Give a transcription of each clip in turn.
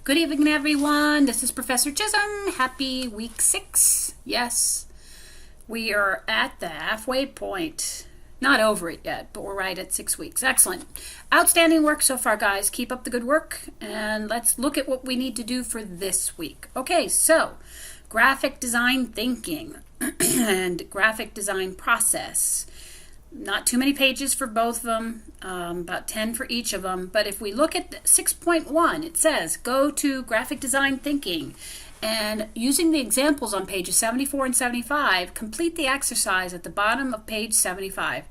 Good evening, everyone. This is Professor Chisholm. Happy week 6. Yes, we are at the halfway point. Not over it yet, but we're right at 6 weeks. Excellent. Outstanding work so far, guys. Keep up the good work, and let's look at what we need to do for this week. Okay, so graphic design thinking and graphic design process. Not too many pages for both of them, about 10 for each of them. But if we look at 6.1, it says, go to graphic design thinking. And using the examples on pages 74 and 75, complete the exercise at the bottom of page 75.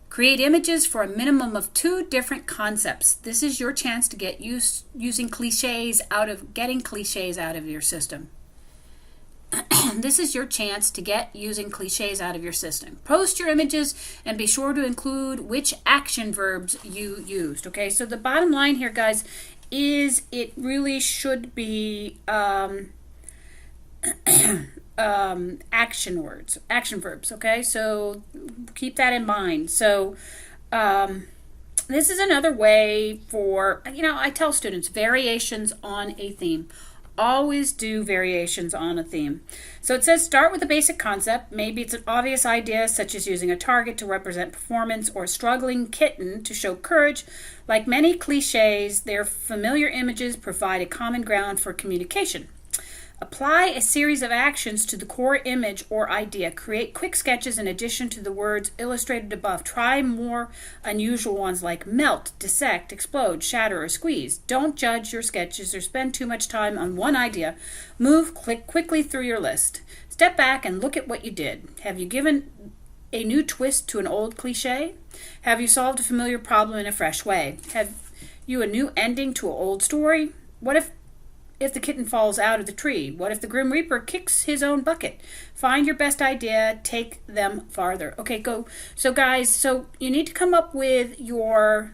Create images for a minimum of 2 different concepts. This is your chance to get getting cliches out of your system. This is your chance to get using cliches out of your system. Post your images and be sure to include which action verbs you used. Okay, so the bottom line here, guys, is it really should be action verbs. Okay, so keep that in mind. So this is another way for, I tell students variations on a theme. Always do variations on a theme. So it says start with a basic concept. Maybe it's an obvious idea such as using a target to represent performance or a struggling kitten to show courage. Like many cliches, their familiar images provide a common ground for communication. Apply a series of actions to the core image or idea. Create quick sketches in addition to the words illustrated above. Try more unusual ones like melt, dissect, explode, shatter, or squeeze. Don't judge your sketches or spend too much time on one idea. Move quickly through your list. Step back and look at what you did. Have you given a new twist to an old cliche? Have you solved a familiar problem in a fresh way? Have you a new ending to an old story? What if the kitten falls out of the tree? What if the Grim Reaper kicks his own bucket? Find your best idea, take them farther. Okay, go. So guys, so you need to come up with your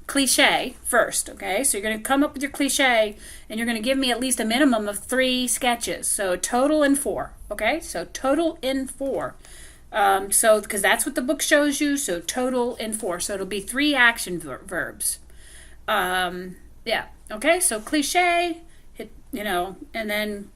cliche first, okay? So you're going to come up with your cliche, and you're going to give me at least a minimum of 3 sketches. So total in 4, okay? So total in 4. So, because that's what the book shows you, so total in 4. So it'll be 3 action verbs. Yeah. Okay, so cliche, and then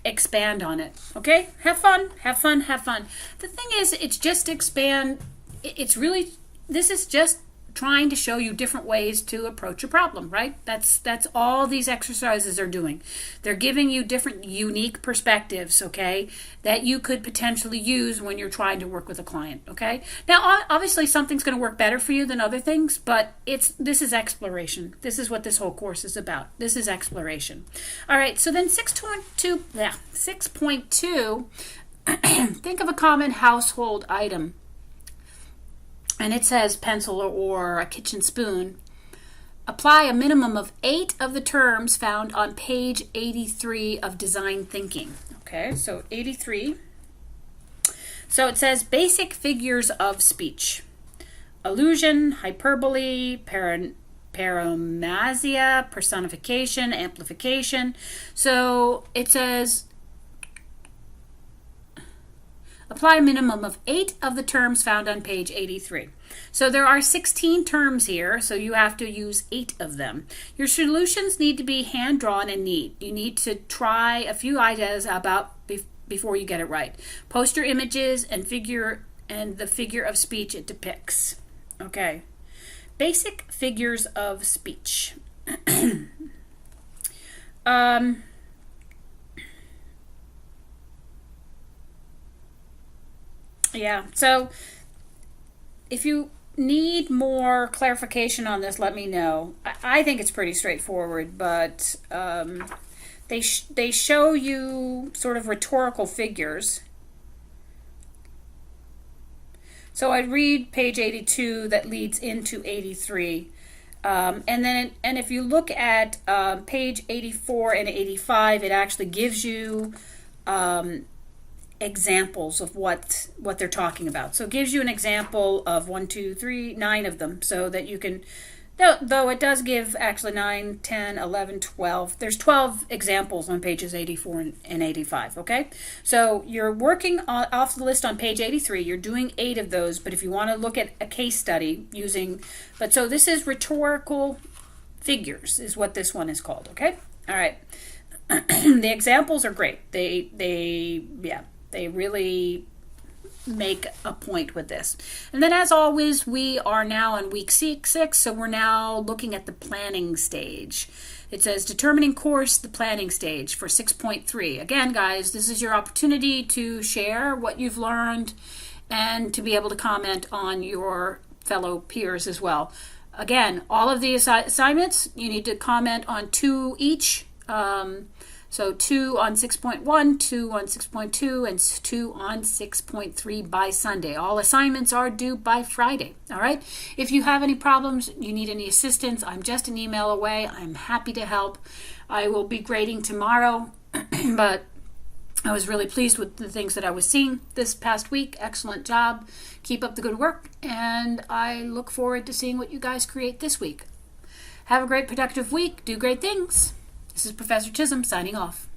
expand on it. Okay, have fun. The thing is, it's just expand. This is just trying to show you different ways to approach a problem, right? That's all these exercises are doing. They're giving you different unique perspectives, okay, that you could potentially use when you're trying to work with a client, okay? Now, obviously, something's going to work better for you than other things, but this is exploration. This is what this whole course is about. This is exploration. All right, so then 6.2, think of a common household item. And it says pencil or a kitchen spoon. Apply a minimum of 8 of the terms found on page 83 of Design Thinking. Okay, so 83. So it says basic figures of speech. Allusion, hyperbole, paramasia, personification, amplification. So it says apply a minimum of 8 of the terms found on page 83. So there are 16 terms here, so you have to use 8 of them. Your solutions need to be hand-drawn and neat. You need to try a few ideas before you get it right. Post your images and the figure of speech it depicts. Okay. Basic figures of speech. Yeah, so if you need more clarification on this, let me know. I think it's pretty straightforward, but they show you sort of rhetorical figures. So I'd read page 82 that leads into 83. And if you look at page 84 and 85, it actually gives you examples of what they're talking about. So it gives you an example of 1, 2, 3, 9 of them, so that you can, though it does give actually 9, 10, 11, 12. There's 12 examples on pages 84 and 85, okay? So you're working off the list on page 83. You're doing 8 of those, but if you want to look at a case study so this is rhetorical figures is what this one is called, okay? All right. The examples are great. They really make a point with this. And then as always, we are now on week 6, so we're now looking at the planning stage. It says determining course, the planning stage for 6.3. Again, guys, this is your opportunity to share what you've learned and to be able to comment on your fellow peers as well. Again, all of the assignments, you need to comment on 2 each. So 2 on 6.1, 2 on 6.2, and 2 on 6.3 by Sunday. All assignments are due by Friday, all right? If you have any problems, you need any assistance, I'm just an email away. I'm happy to help. I will be grading tomorrow, but I was really pleased with the things that I was seeing this past week. Excellent job. Keep up the good work, and I look forward to seeing what you guys create this week. Have a great, productive week. Do great things. This is Professor Chisholm signing off.